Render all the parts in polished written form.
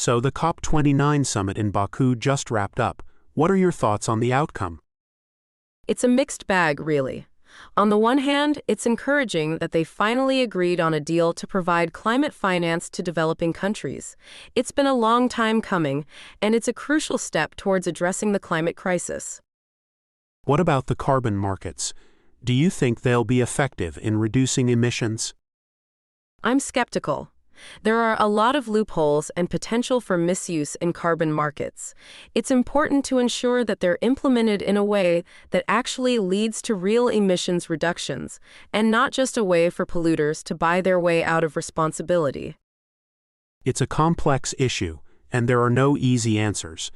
So the COP29 summit in Baku just wrapped up. What are your thoughts on the outcome? It's a mixed bag, really. On the one hand, it's encouraging that they finally agreed on a deal to provide climate finance to developing countries. It's been a long time coming, and it's a crucial step towards addressing the climate crisis. What about the carbon markets? Do you think they'll be effective in reducing emissions? I'm skeptical. There are a lot of loopholes and potential for misuse in carbon markets. It's important to ensure that they're implemented in a way that actually leads to real emissions reductions, and not just a way for polluters to buy their way out of responsibility. It's a complex issue, and there are no easy answers.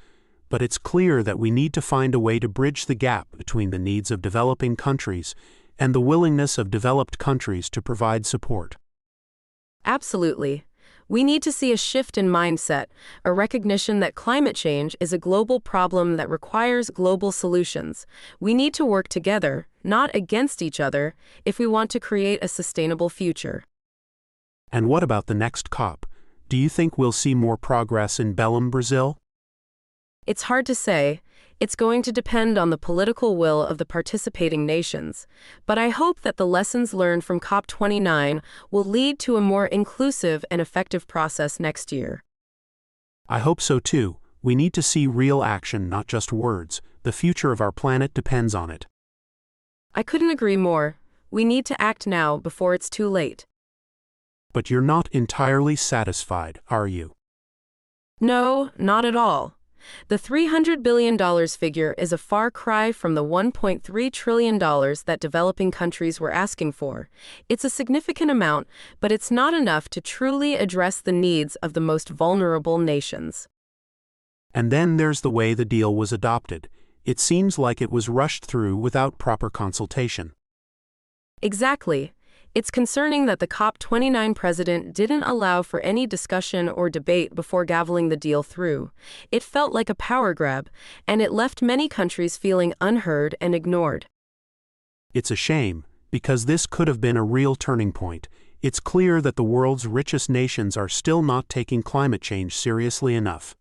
But it's clear that we need to find a way to bridge the gap between the needs of developing countries and the willingness of developed countries to provide support. Absolutely. We need to see a shift in mindset, a recognition that climate change is a global problem that requires global solutions. We need to work together, not against each other, if we want to create a sustainable future. And what about the next COP? Do you think we'll see more progress in Belém, Brazil? It's hard to say. It's going to depend on the political will of the participating nations. But I hope that the lessons learned from COP29 will lead to a more inclusive and effective process next year. I hope so too. We need to see real action, not just words. The future of our planet depends on it. I couldn't agree more. We need to act now before it's too late. But you're not entirely satisfied, are you? No, not at all. The $300 billion figure is a far cry from the $1.3 trillion that developing countries were asking for. It's a significant amount, but it's not enough to truly address the needs of the most vulnerable nations. And then there's the way the deal was adopted. It seems like it was rushed through without proper consultation. Exactly. It's concerning that the COP29 president didn't allow for any discussion or debate before gaveling the deal through. It felt like a power grab, and it left many countries feeling unheard and ignored. It's a shame, because this could have been a real turning point. It's clear that the world's richest nations are still not taking climate change seriously enough.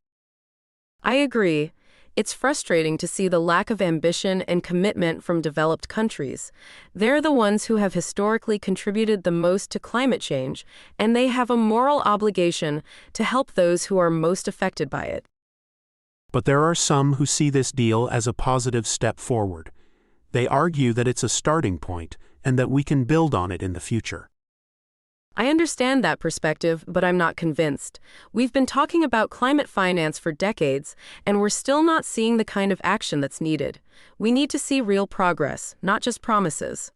I agree. It's frustrating to see the lack of ambition and commitment from developed countries. They're the ones who have historically contributed the most to climate change, and they have a moral obligation to help those who are most affected by it. But there are some who see this deal as a positive step forward. They argue that it's a starting point and that we can build on it in the future. I understand that perspective, but I'm not convinced. We've been talking about climate finance for decades, and we're still not seeing the kind of action that's needed. We need to see real progress, not just promises.